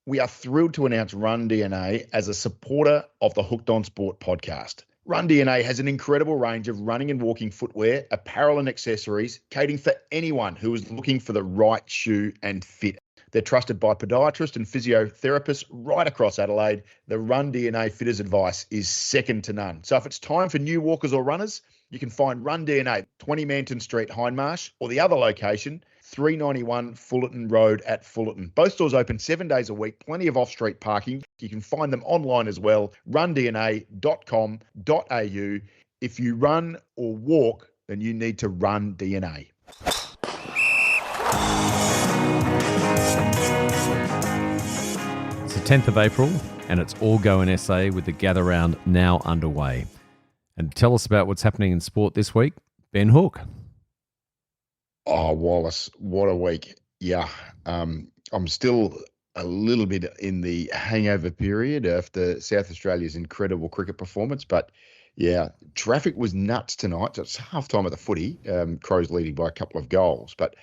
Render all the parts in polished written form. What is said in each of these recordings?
We are thrilled to announce Run DNA as a supporter of the Hooked on Sport podcast. Run DNA has an incredible range of running and walking footwear, apparel and accessories, catering for anyone who is looking for the right shoe and fit. They're trusted by podiatrists and physiotherapists right across Adelaide. The Run DNA fitters advice is second to none. So if it's time for new walkers or runners, you can find Run DNA, 20 Manton Street, Hindmarsh, or the other location, 391 Fullerton Road at Fullerton. Both stores open 7 days a week, plenty of off-street parking. You can find them online as well, rundna.com.au. If you run or walk, then you need to Run DNA. It's the 10th of April and it's All Go in SA with the Gather Round now underway. And to tell us about what's happening in sport this week, Ben Hook. Oh, Wallace, what a week. Yeah, I'm still a little bit in the hangover period after South Australia's incredible cricket performance. But, yeah, traffic was nuts tonight. It's half-time at the footy, Crows leading by a couple of goals. But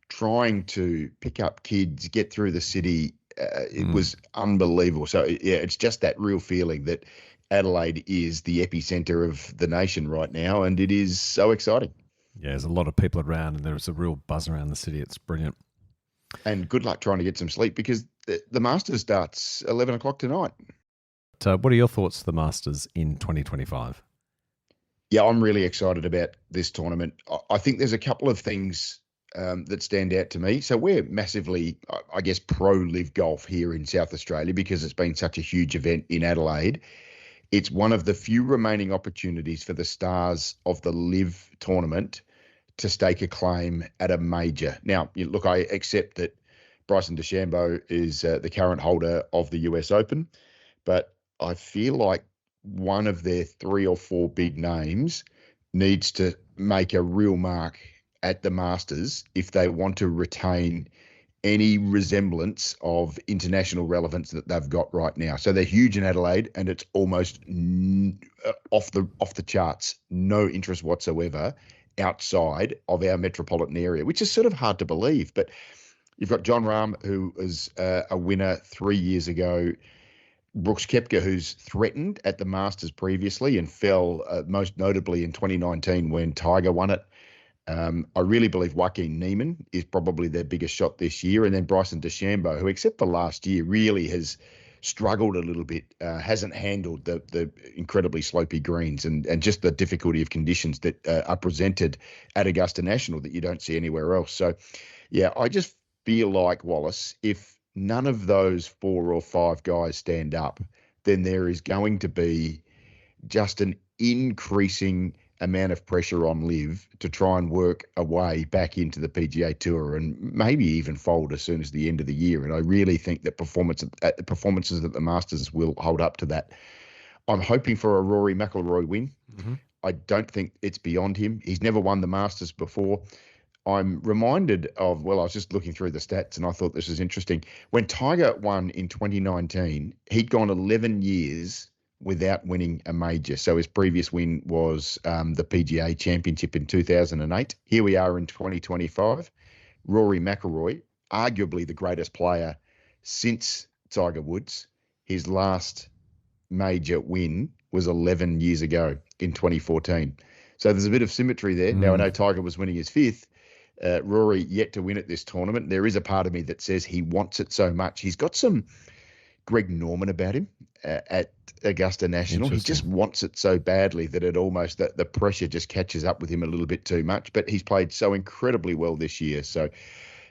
trying to pick up kids, get through the city, it was unbelievable. So, yeah, it's just that real feeling that Adelaide is the epicentre of the nation right now, and it is so exciting. Yeah, there's a lot of people around and there's a real buzz around the city. It's brilliant. And good luck trying to get some sleep because the Masters starts 11 o'clock tonight. What are your thoughts for the Masters in 2025? Yeah, I'm really excited about this tournament. I think there's a couple of things that stand out to me. So we're massively, I guess, pro-live golf here in South Australia because it's been such a huge event in Adelaide. It's one of the few remaining opportunities for the stars of the live tournament to stake a claim at a major. Now, look, I accept that Bryson DeChambeau is the current holder of the US Open, but I feel like one of their 3 or 4 big names needs to make a real mark at the Masters if they want to retain any resemblance of international relevance that they've got right now. So they're huge in Adelaide and it's almost off the charts, no interest whatsoever outside of our metropolitan area, which is sort of hard to believe. But you've got John Rahm, who was a winner 3 years ago, Brooks Koepka, who's threatened at the Masters previously and fell most notably in 2019 when Tiger won it. I really believe Joaquin Niemann is probably their biggest shot this year. And then Bryson DeChambeau, who except for last year really has struggled a little bit, hasn't handled the incredibly slopey greens and just the difficulty of conditions that are presented at Augusta National that you don't see anywhere else. So, yeah, I just feel like, Wallace, if none of those 4 or 5 guys stand up, then there is going to be just an increasing amount of pressure on live to try and work a way back into the PGA Tour and maybe even fold as soon as the end of the year. And I really think that performances at the Masters will hold up to that. I'm hoping for a Rory McIlroy win. Mm-hmm. I don't think it's beyond him. He's never won the Masters before. I'm reminded of, I was just looking through the stats and I thought this was interesting. When Tiger won in 2019, he'd gone 11 years without winning a major. So his previous win was the PGA Championship in 2008. Here we are in 2025. Rory McIlroy, arguably the greatest player since Tiger Woods, his last major win was 11 years ago in 2014. So there's a bit of symmetry there. Now, I know Tiger was winning his 5th. Rory yet to win at this tournament. There is a part of me that says he wants it so much. He's got some Greg Norman about him at Augusta National. He just wants it so badly that it almost, the pressure just catches up with him a little bit too much. But he's played so incredibly well this year. So,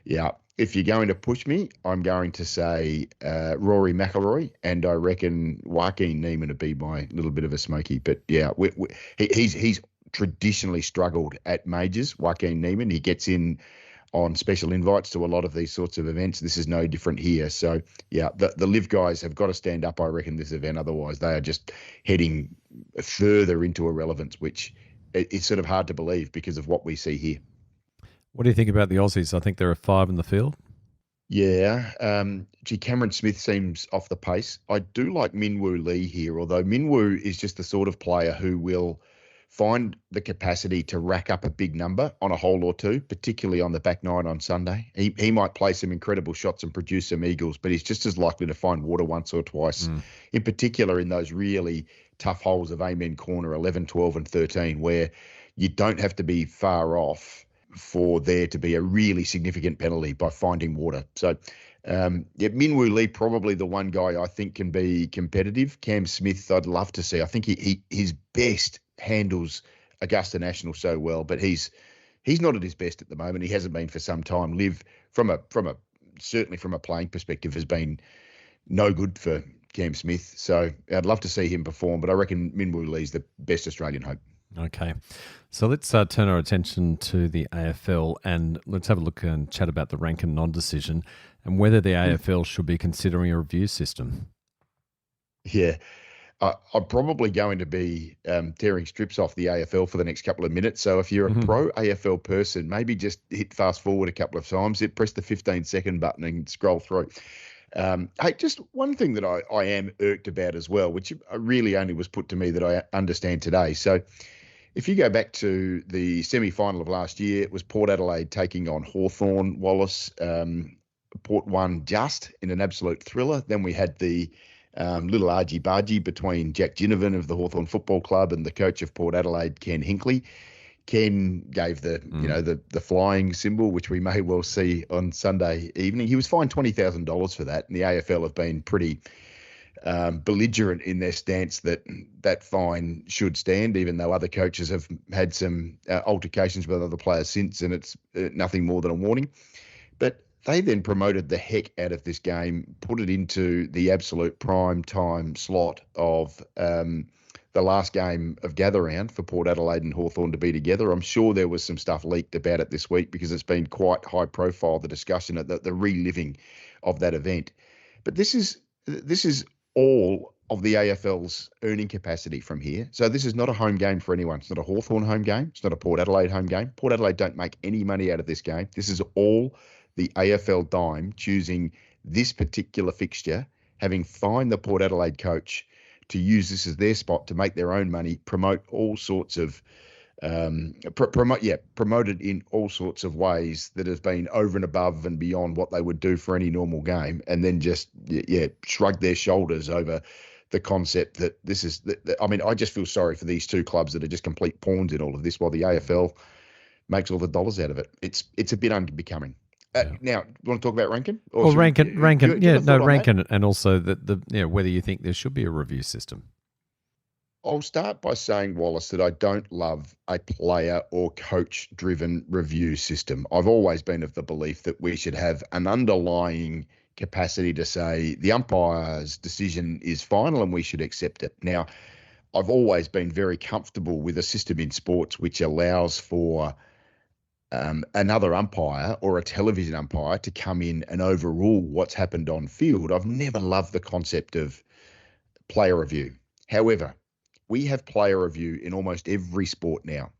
yeah, if you're going to push me, I'm going to say Rory McIlroy, and I reckon Joaquin Niemann would be my little bit of a smoky. But, yeah, he's traditionally struggled at majors, Joaquin Niemann. He gets in on special invites to a lot of these sorts of events. This is no different here. So, yeah, the live guys have got to stand up, I reckon, this event. Otherwise, they are just heading further into irrelevance, which it's sort of hard to believe because of what we see here. What do you think about the Aussies? I think there are 5 in the field. Yeah. Cameron Smith seems off the pace. I do like Minwoo Lee here, although Minwoo is just the sort of player who will find the capacity to rack up a big number on a hole or two, particularly on the back nine on Sunday. He might play some incredible shots and produce some eagles, but he's just as likely to find water once or twice, in particular in those really tough holes of Amen Corner 11, 12 and 13, where you don't have to be far off for there to be a really significant penalty by finding water. So Min Woo Lee, probably the one guy I think can be competitive. Cam Smith, I'd love to see. I think his best handles Augusta National so well, but he's not at his best at the moment. He hasn't been for some time. Liv, certainly from a playing perspective, has been no good for Cam Smith. So I'd love to see him perform, but I reckon Min Woo Lee's the best Australian hope. Okay, so let's turn our attention to the AFL and let's have a look and chat about the Rankin non-decision and whether the AFL should be considering a review system. Yeah, I'm probably going to be tearing strips off the AFL for the next couple of minutes. So if you're a pro AFL person, maybe just hit fast forward a couple of times, press the 15-second button and scroll through. Hey, just one thing that I am irked about as well, which really only was put to me that I understand today. So if you go back to the semi-final of last year, it was Port Adelaide taking on Hawthorn, Wallace. Port won just in an absolute thriller. Then we had the little argy-bargy between Jack Ginnivan of the Hawthorn Football Club and the coach of Port Adelaide, Ken Hinkley. Ken gave the flying symbol, which we may well see on Sunday evening. He was fined $20,000 for that, and the AFL have been pretty belligerent in their stance that fine should stand, even though other coaches have had some altercations with other players since, and it's nothing more than a warning. But they then promoted the heck out of this game, put it into the absolute prime time slot of the last game of gather round for Port Adelaide and Hawthorn to be together. I'm sure there was some stuff leaked about it this week because it's been quite high profile, the discussion, the reliving of that event. But this is all of the AFL's earning capacity from here. So this is not a home game for anyone. It's not a Hawthorn home game. It's not a Port Adelaide home game. Port Adelaide don't make any money out of this game. This is all the AFL dime choosing this particular fixture, having fined the Port Adelaide coach to use this as their spot to make their own money, promote all sorts of promoted in all sorts of ways that has been over and above and beyond what they would do for any normal game, and then just shrug their shoulders over the concept that this is. I mean, I just feel sorry for these two clubs that are just complete pawns in all of this, while the AFL makes all the dollars out of it. It's a bit unbecoming. Now, you want to talk about Rankin? Rankin, and also whether you think there should be a review system. I'll start by saying, Wallace, that I don't love a player or coach-driven review system. I've always been of the belief that we should have an underlying capacity to say the umpire's decision is final and we should accept it. Now, I've always been very comfortable with a system in sports which allows for another umpire or a television umpire to come in and overrule what's happened on field. I've never loved the concept of player review. However, we have player review in almost every sport now.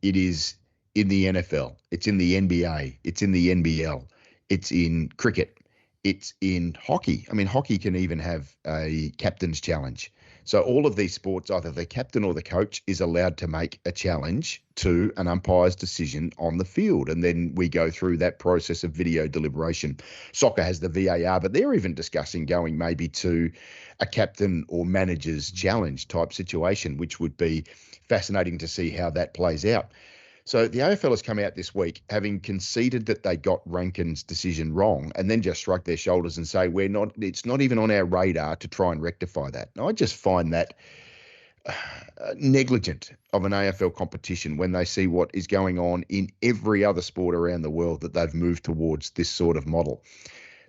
It is in the NFL. It's in the NBA. It's in the NBL. It's in cricket. It's in hockey. I mean, hockey can even have a captain's challenge. So all of these sports, either the captain or the coach is allowed to make a challenge to an umpire's decision on the field. And then we go through that process of video deliberation. Soccer has the VAR, but they're even discussing going maybe to a captain or manager's challenge type situation, which would be fascinating to see how that plays out. So the AFL has come out this week having conceded that they got Rankin's decision wrong and then just shrug their shoulders and say, it's not even on our radar to try and rectify that. And I just find that negligent of an AFL competition when they see what is going on in every other sport around the world, that they've moved towards this sort of model.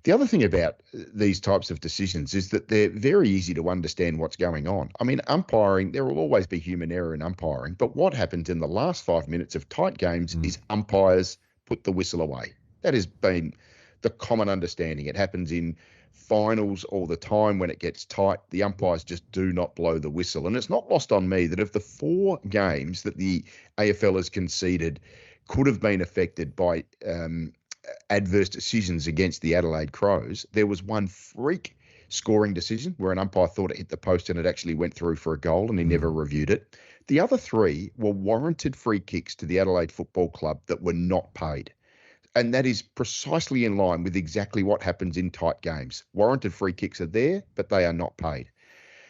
The other thing about these types of decisions is that they're very easy to understand what's going on. I mean, umpiring, there will always be human error in umpiring, but what happens in the last 5 minutes of tight games is umpires put the whistle away. That has been the common understanding. It happens in finals all the time when it gets tight. The umpires just do not blow the whistle. And it's not lost on me that of the 4 games that the AFL has conceded could have been affected by adverse decisions against the Adelaide Crows, there was one freak scoring decision where an umpire thought it hit the post and it actually went through for a goal and he never reviewed it. The other 3 were warranted free kicks to the Adelaide Football Club that were not paid. And that is precisely in line with exactly what happens in tight games. Warranted free kicks are there, but they are not paid.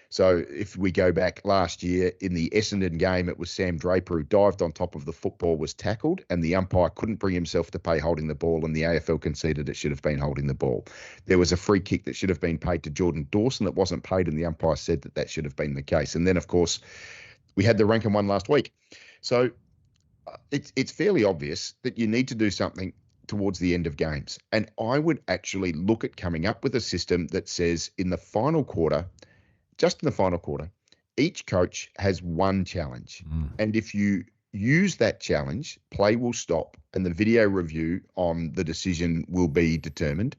So if we go back last year in the Essendon game, it was Sam Draper who dived on top of the football, was tackled, and the umpire couldn't bring himself to pay holding the ball, and the AFL conceded it should have been holding the ball. There was a free kick that should have been paid to Jordan Dawson that wasn't paid, and the umpire said that should have been the case. And then, of course, we had the Rankin one last week. So it's fairly obvious that you need to do something towards the end of games. And I would actually look at coming up with a system that says in the final quarter, just in the final quarter, each coach has one challenge. And if you use that challenge, play will stop and the video review on the decision will be determined.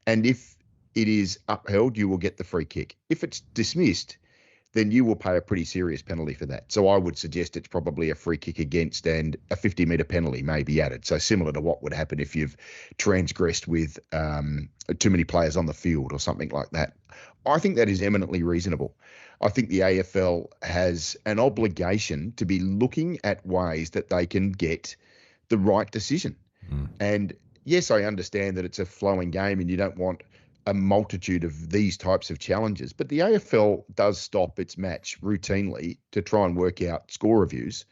And if it is upheld, you will get the free kick. If it's dismissed, then you will pay a pretty serious penalty for that. So I would suggest it's probably a free kick against and a 50-metre penalty may be added. So similar to what would happen if you've transgressed with too many players on the field or something like that. I think that is eminently reasonable. I think the AFL has an obligation to be looking at ways that they can get the right decision. And yes, I understand that it's a flowing game and you don't want a multitude of these types of challenges, but the AFL does stop its match routinely to try and work out score reviews.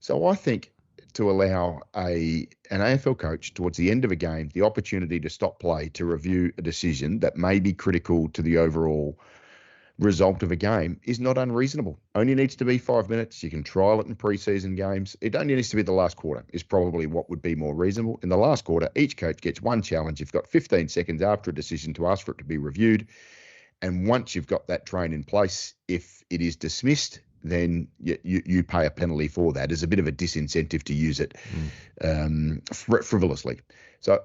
So I think to allow an AFL coach towards the end of a game the opportunity to stop play to review a decision that may be critical to the overall result of a game is not unreasonable. Only needs to be 5 minutes. You can trial it in preseason games. It only needs to be the last quarter is probably what would be more reasonable. In the last quarter, each coach gets one challenge. You've got 15 seconds after a decision to ask for it to be reviewed. And once you've got that train in place, if it is dismissed, then you pay a penalty for that. There's a bit of a disincentive to use it frivolously. So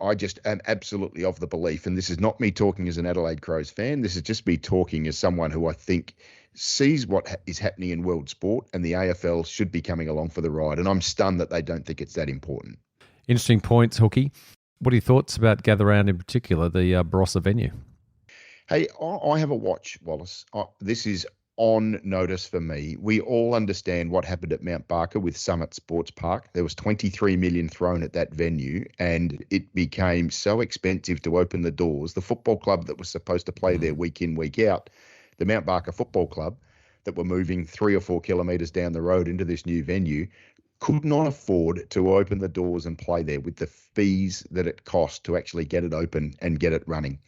I just am absolutely of the belief, and this is not me talking as an Adelaide Crows fan, this is just me talking as someone who I think sees what is happening in world sport, and the AFL should be coming along for the ride. And I'm stunned that they don't think it's that important. Interesting points, Hookie. What are your thoughts about Gather Round in particular, the Barossa venue? Hey, I have a watch, Wallace. This is on notice for me. We all understand what happened at Mount Barker with Summit Sports Park. There was 23 million thrown at that venue and it became so expensive to open the doors. The football club that was supposed to play there week in, week out, the Mount Barker Football Club that were moving 3 or 4 kilometres down the road into this new venue, could not afford to open the doors and play there with the fees that it cost to actually get it open and get it running.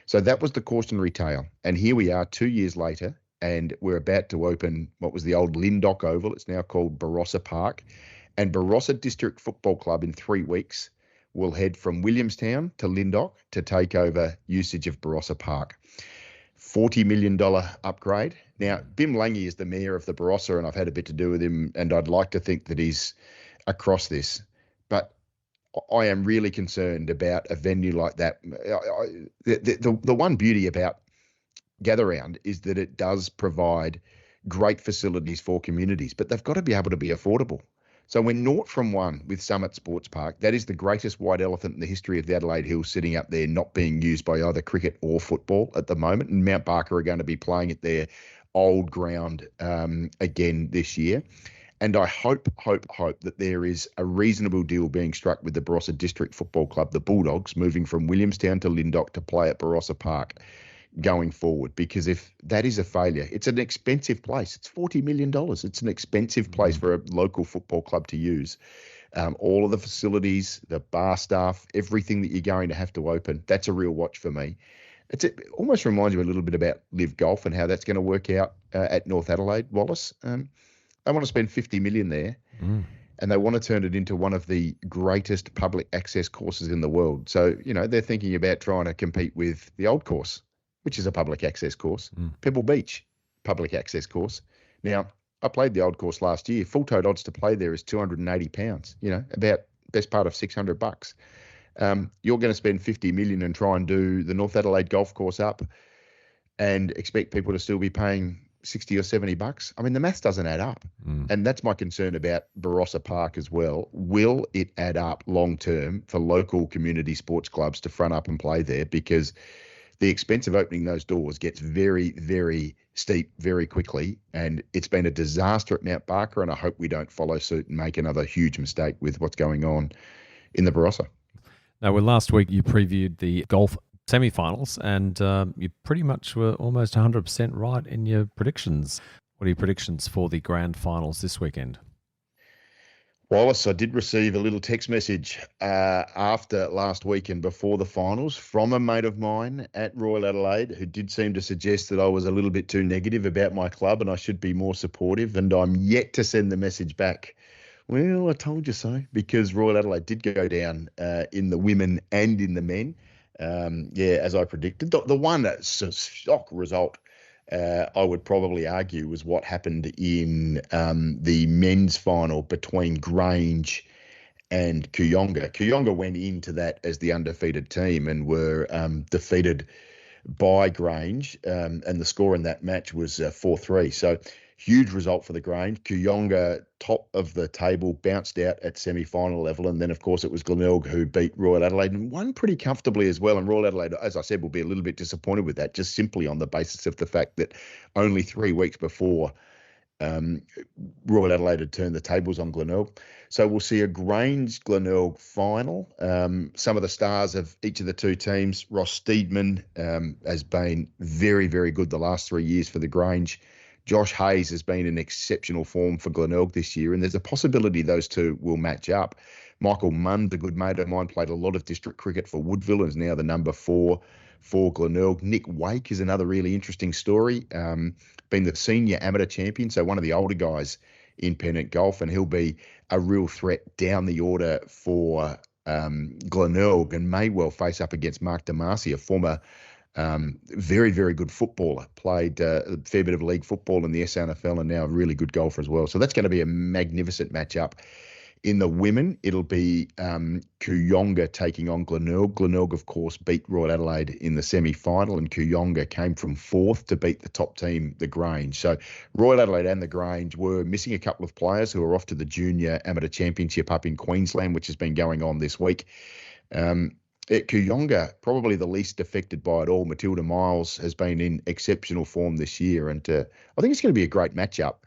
So that was the cautionary tale. And here we are 2 years later, and we're about to open what was the old Lindock Oval. It's now called Barossa Park. And Barossa District Football Club in 3 weeks will head from Williamstown to Lindock to take over usage of Barossa Park. $40 million upgrade. Now, Bim Lange is the mayor of the Barossa, and I've had a bit to do with him, and I'd like to think that he's across this. But I am really concerned about a venue like that. The one beauty about Gather Round is that it does provide great facilities for communities, but they've got to be able to be affordable. So we're 0 from 1 with Summit Sports Park. That is the greatest white elephant in the history of the Adelaide Hills sitting up there, not being used by either cricket or football at the moment. And Mount Barker are going to be playing at their old ground again this year. And I hope that there is a reasonable deal being struck with the Barossa District Football Club, the Bulldogs, moving from Williamstown to Lindock to play at Barossa Park going forward, because if that is a failure, it's an expensive place. It's $40 million. It's an expensive place for a local football club to use. All of the facilities, the bar staff, everything that you're going to have to open, that's a real watch for me. It almost reminds me a little bit about Live Golf and how that's going to work out at North Adelaide, Wallace. They want to spend $50 million there. And they want to turn it into one of the greatest public access courses in the world. So, they're thinking about trying to compete with the old course, which is a public access course. Pebble Beach, public access course. Now, I played the old course last year. Full tote odds to play there is £280, about best part of $600. You're going to spend $50 million and try and do the North Adelaide golf course up and expect people to still be paying $60 or $70. I mean, the maths doesn't add up. And that's my concern about Barossa Park as well. Will it add up long term for local community sports clubs to front up and play there? Because the expense of opening those doors gets very, very steep very quickly. And it's been a disaster at Mount Barker, and I hope we don't follow suit and make another huge mistake with what's going on in the Barossa. Now, well, last week you previewed the golf semi-finals, and you pretty much were almost 100% right in your predictions. What are your predictions for the grand finals this weekend? Wallace, I did receive a little text message after last week and before the finals from a mate of mine at Royal Adelaide who did seem to suggest that I was a little bit too negative about my club and I should be more supportive, and I'm yet to send the message back. Well, I told you so, because Royal Adelaide did go down in the women and in the men. As I predicted. The one shock result, I would probably argue, was what happened in the men's final between Grange and Kooyonga. Kooyonga went into that as the undefeated team and were defeated by Grange, and the score in that match was 4-3. So huge result for the Grange. Kooyonga, top of the table, bounced out at semi-final level. And then, of course, it was Glenelg who beat Royal Adelaide and won pretty comfortably as well. And Royal Adelaide, as I said, will be a little bit disappointed with that, just simply on the basis of the fact that only 3 weeks before Royal Adelaide had turned the tables on Glenelg. So we'll see a Grange-Glenelg final. Some of the stars of each of the two teams, Ross Steedman has been very, very good the last 3 years for the Grange. Josh Hayes has been in exceptional form for Glenelg this year, and there's a possibility those two will match up. Michael Mund, a good mate of mine, played a lot of district cricket for Woodville and is now the number 4 for Glenelg. Nick Wake is another really interesting story. Been the senior amateur champion, so one of the older guys in pennant golf, and he'll be a real threat down the order for Glenelg and may well face up against Mark DeMarcy, a former very, very good footballer, played a fair bit of league football in the SNFL and now a really good golfer as well. So that's going to be a magnificent matchup. In the women, it'll be Kooyonga taking on Glenelg. Glenelg, of course, beat Royal Adelaide in the semi-final, and Kooyonga came from 4th to beat the top team, the Grange. So Royal Adelaide and the Grange were missing a couple of players who are off to the Junior Amateur Championship up in Queensland, which has been going on this week. At Kooyonga, probably the least affected by it all, Matilda Miles has been in exceptional form this year, and I think it's going to be a great matchup.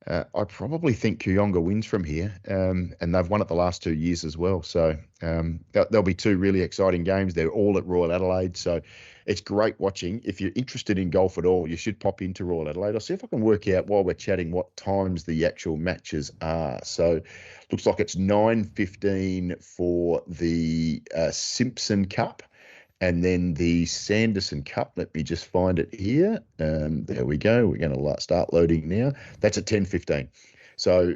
I probably think Kooyonga wins from here, and they've won it the last 2 years as well. So there'll be 2 really exciting games. They're all at Royal Adelaide, so it's great watching. If you're interested in golf at all, you should pop into Royal Adelaide. I'll see if I can work out while we're chatting what times the actual matches are. So looks like it's 9:15 for the Simpson Cup. And then the Sanderson Cup, let me just find it here. There we go. We're going to start loading now. That's at 10:15. So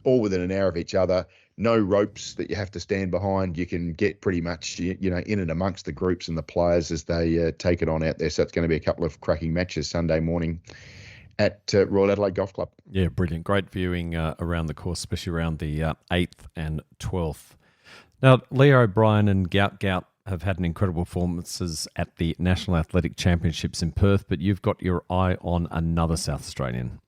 all within an hour of each other. No ropes that you have to stand behind. You can get pretty much, in and amongst the groups and the players as they take it on out there. So it's going to be a couple of cracking matches Sunday morning at Royal Adelaide Golf Club. Yeah, brilliant. Great viewing around the course, especially around the 8th and 12th. Now, Leo O'Brien and Gout have had an incredible performances at the National Athletic Championships in Perth, but you've got your eye on another South Australian.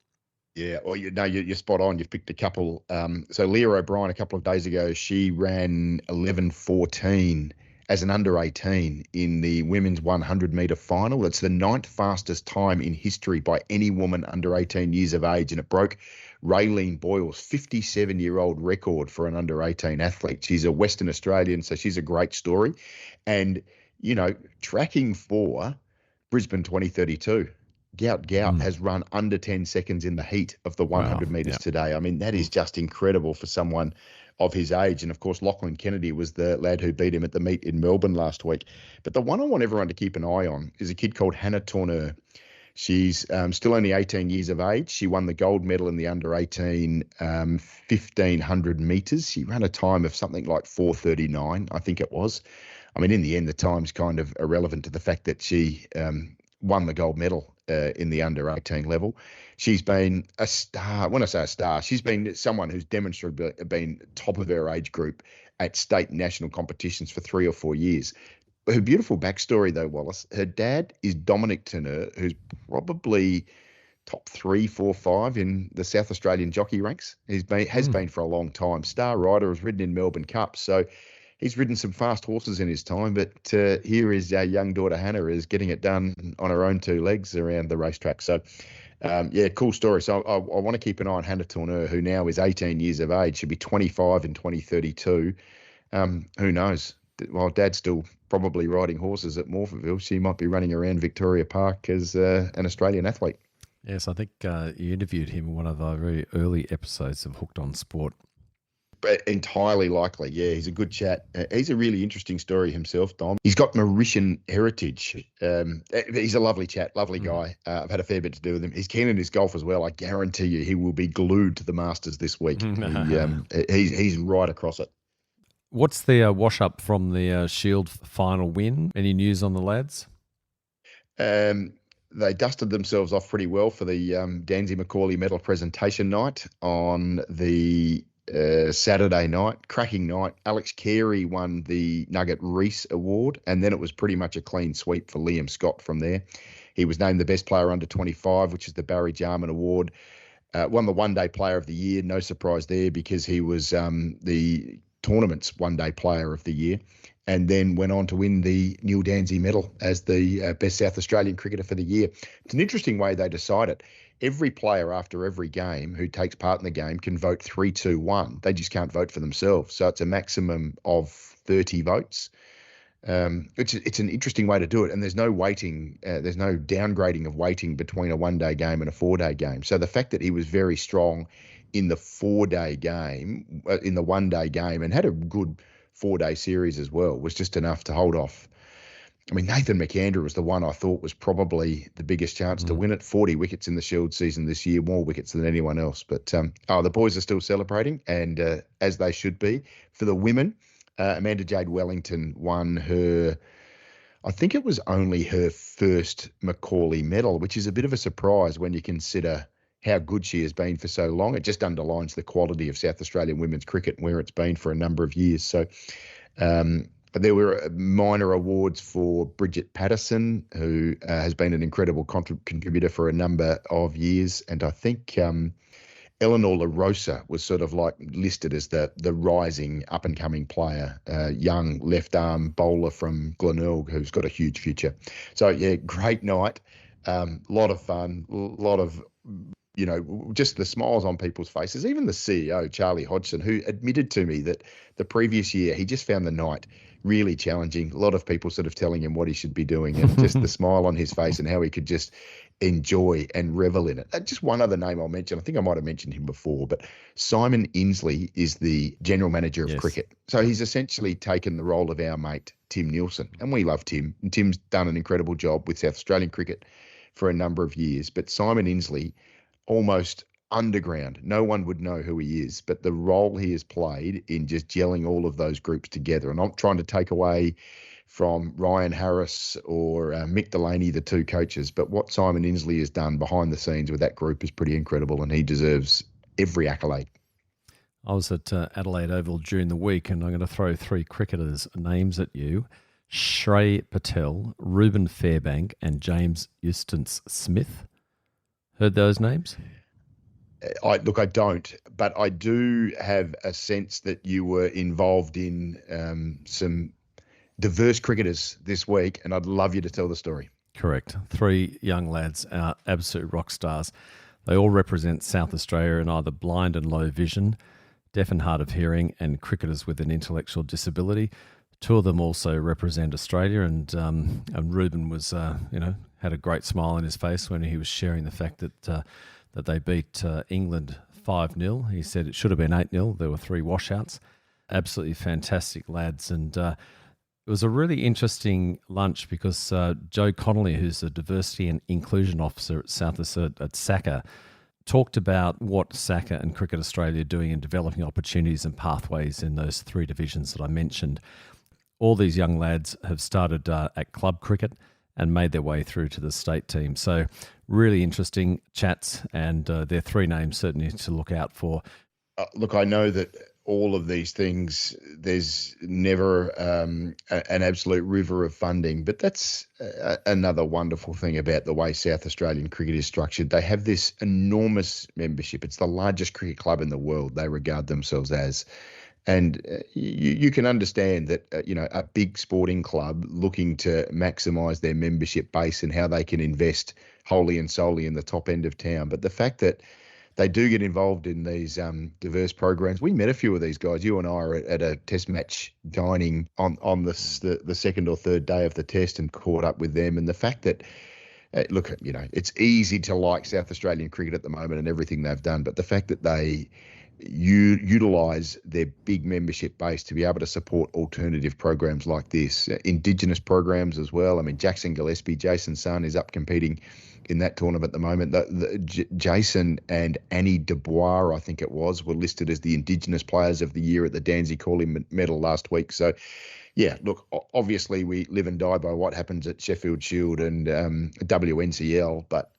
Yeah, well, you're spot on. You've picked a couple. So Leah O'Brien, a couple of days ago, she ran 11:14 as an under-18 in the women's 100-metre final. That's the 9th fastest time in history by any woman under 18 years of age, and it broke Raylene Boyle's 57-year-old record for an under-18 athlete. She's a Western Australian, so she's a great story. And, tracking for Brisbane 2032, Gout has run under 10 seconds in the heat of the 100 metres today. I mean, that is just incredible for someone of his age. And, of course, Lachlan Kennedy was the lad who beat him at the meet in Melbourne last week. But the one I want everyone to keep an eye on is a kid called Hannah Tourneur. She's still only 18 years of age. She won the gold medal in the under-18 1,500 metres. She ran a time of something like 4:39, I think it was. I mean, in the end, the time's kind of irrelevant to the fact that she won the gold medal in the under-18 level. She's been a star. When I say a star, she's been someone who's demonstrably been top of her age group at state and national competitions for 3 or 4 years. Her beautiful backstory, though, Wallace, her dad is Dominic Tourneur, who's probably top 3, 4, 5 in the South Australian jockey ranks. Has been for a long time. Star rider, has ridden in Melbourne Cup. So he's ridden some fast horses in his time, but here is our young daughter Hannah is getting it done on her own two legs around the racetrack. So, yeah, cool story. So I want to keep an eye on Hannah Tourneur, who now is 18 years of age. She'll be 25 in 2032. Who knows? While Dad's still probably riding horses at Morphettville, she might be running around Victoria Park as an Australian athlete. Yes, I think you interviewed him in one of our very early episodes of Hooked on Sport. Entirely likely, yeah. He's a good chat. He's a really interesting story himself, Dom. He's got Mauritian heritage. He's a lovely chat, lovely guy. I've had a fair bit to do with him. He's keen in his golf as well. I guarantee you he will be glued to the Masters this week. He's right across it. What's the wash-up from the Shield final win? Any news on the lads? They dusted themselves off pretty well for the Danzy Macaulay medal presentation night on the Saturday night. Cracking night. Alex Carey won the Nugget Reese Award, and then it was pretty much a clean sweep for Liam Scott from there. He was named the best player under 25, which is the Barry Jarman Award. Won the one-day player of the year. No surprise there because he was the tournament's one-day player of the year, and then went on to win the Neil Danzy medal as the best South Australian cricketer for the year. It's an interesting way they decide it. Every player after every game who takes part in the game can vote 3-2-1. They just can't vote for themselves. So it's a maximum of 30 votes. It's an interesting way to do it. And there's no weighting, there's no downgrading of weighting between a one-day game and a four-day game. So the fact that he was very strong in the four-day game, in the one-day game, and had a good four-day series as well, was just enough to hold off. I mean, Nathan McAndrew was the one I thought was probably the biggest chance to win it. 40 wickets in the Shield season this year, more wickets than anyone else. But the boys are still celebrating, and as they should be. For the women, Amanda Jade Wellington won her, I think it was only her first Macaulay medal, which is a bit of a surprise when you consider how good she has been for so long. It just underlines the quality of South Australian women's cricket and where it's been for a number of years. So there were minor awards for Bridget Patterson, who has been an incredible contributor for a number of years. And I think Eleanor LaRosa was sort of like listed as the rising up-and-coming player, young left-arm bowler from Glenelg who's got a huge future. So, yeah, great night. Lot of fun, lot of, just the smiles on people's faces. Even the CEO, Charlie Hodgson, who admitted to me that the previous year he just found the night really challenging. A lot of people sort of telling him what he should be doing, and just the smile on his face and how he could just enjoy and revel in it. Just one other name I'll mention. I think I might have mentioned him before, but Simon Inslee is the general manager of cricket. So he's essentially taken the role of our mate, Tim Nielsen. And we love Tim. And Tim's done an incredible job with South Australian cricket for a number of years. But Simon Inslee, almost underground, no one would know who he is, but the role he has played in just gelling all of those groups together. And I'm not trying to take away from Ryan Harris or Mick Delaney, the two coaches, but what Simon Inslee has done behind the scenes with that group is pretty incredible, and he deserves every accolade. I was at Adelaide Oval during the week, and I'm going to throw three cricketers' names at you: Shrey Patel, Ruben Fairbank, and James Eustace Smith. Heard those names? I don't, but I do have a sense that you were involved in some diverse cricketers this week, and I'd love you to tell the story. Correct. Three young lads, absolute rock stars. They all represent South Australia in either blind and low vision, deaf and hard of hearing, and cricketers with an intellectual disability. Two of them also represent Australia, and Ruben was, had a great smile on his face when he was sharing the fact that they beat England 5-0. He said it should have been 8-0. There were three washouts. Absolutely fantastic lads. And it was a really interesting lunch because Joe Connolly, who's the Diversity and Inclusion Officer at SACA, talked about what SACA and Cricket Australia are doing in developing opportunities and pathways in those three divisions that I mentioned. All these young lads have started at club cricket and made their way through to the state team. So really interesting chats, and there are three names certainly to look out for. Look, I know that all of these things, there's never an absolute river of funding, but that's another wonderful thing about the way South Australian cricket is structured. They have this enormous membership. It's the largest cricket club in the world, they regard themselves as. And you can understand that, a big sporting club looking to maximise their membership base and how they can invest wholly and solely in the top end of town. But the fact that they do get involved in these diverse programs. We met a few of these guys. You and I are at a test match dining on the second or third day of the test and caught up with them. And the fact that, look, it's easy to like South Australian cricket at the moment and everything they've done, but the fact that they utilise their big membership base to be able to support alternative programs like this, Indigenous programs as well. I mean, Jackson Gillespie, Jason's son, is up competing in that tournament at the moment. Jason and Annie Dubois, I think it was, were listed as the Indigenous Players of the Year at the Danzy Calling Medal last week. So, yeah, look, obviously we live and die by what happens at Sheffield Shield and WNCL, but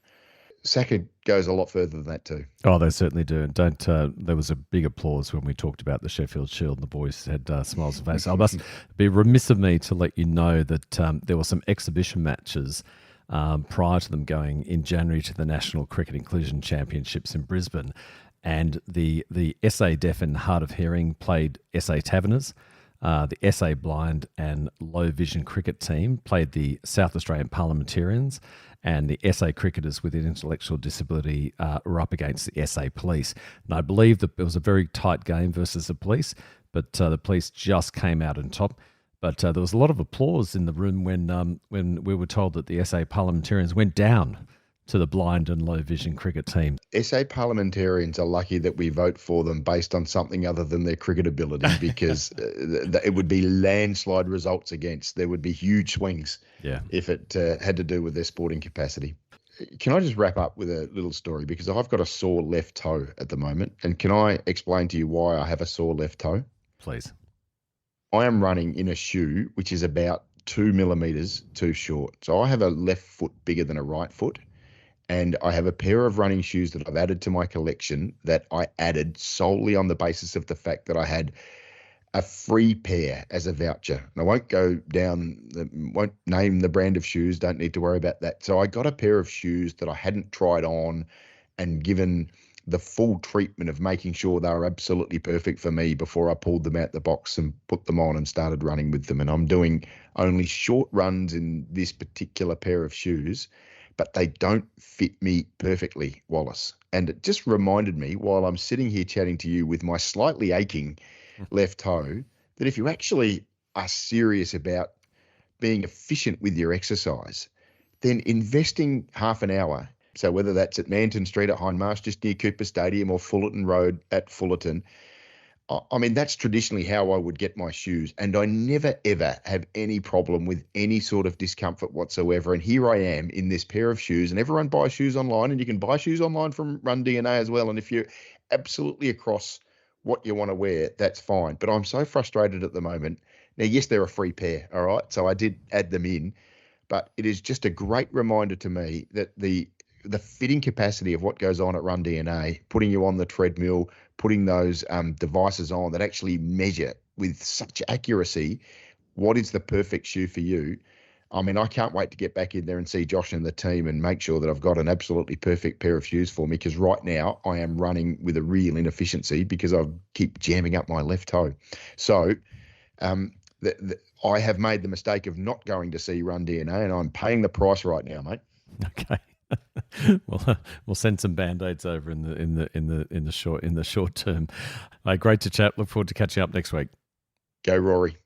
Saka goes a lot further than that too. Oh, they certainly do. And there was a big applause when we talked about the Sheffield Shield, and the boys had smiles on face. I must be remiss of me to let you know that there were some exhibition matches prior to them going in January to the National Cricket Inclusion Championships in Brisbane. And the SA Deaf and Hard of Hearing played SA Taverners. The SA Blind and Low Vision Cricket team played the South Australian Parliamentarians, and the SA Cricketers with Intellectual Disability were up against the SA Police. And I believe that it was a very tight game versus the Police, but the Police just came out on top. But there was a lot of applause in the room when we were told that the SA Parliamentarians went down to the blind and low vision cricket team. SA Parliamentarians are lucky that we vote for them based on something other than their cricket ability, because it would be landslide results against. There would be huge swings if it had to do with their sporting capacity. Can I just wrap up with a little story? Because I've got a sore left toe at the moment. And can I explain to you why I have a sore left toe? Please. I am running in a shoe which is about 2 millimeters too short. So I have a left foot bigger than a right foot. And I have a pair of running shoes that I've added to my collection that I added solely on the basis of the fact that I had a free pair as a voucher. And I won't won't name the brand of shoes, don't need to worry about that. So I got a pair of shoes that I hadn't tried on and given the full treatment of making sure they were absolutely perfect for me before I pulled them out the box and put them on and started running with them. And I'm doing only short runs in this particular pair of shoes, but they don't fit me perfectly, Wallace. And it just reminded me, while I'm sitting here chatting to you with my slightly aching left toe, that if you actually are serious about being efficient with your exercise, then investing half an hour, so whether that's at Manton Street at Hindmarsh, just near Cooper Stadium, or Fullerton Road at Fullerton, I mean, that's traditionally how I would get my shoes, and I never, ever have any problem with any sort of discomfort whatsoever. And here I am in this pair of shoes, and everyone buys shoes online, and you can buy shoes online from Run DNA as well. And if you're absolutely across what you want to wear, that's fine. But I'm so frustrated at the moment. Now, yes, they're a free pair, all right? So I did add them in, but it is just a great reminder to me that the fitting capacity of what goes on at Run DNA, putting you on the treadmill, putting those devices on that actually measure with such accuracy what is the perfect shoe for you. I mean, I can't wait to get back in there and see Josh and the team and make sure that I've got an absolutely perfect pair of shoes for me, because right now I am running with a real inefficiency because I keep jamming up my left toe. So I have made the mistake of not going to see Run DNA, and I'm paying the price right now, mate. Okay. Well, we'll send some band-aids over in the short term. Great to chat. Look forward to catching up next week. Go, Rory.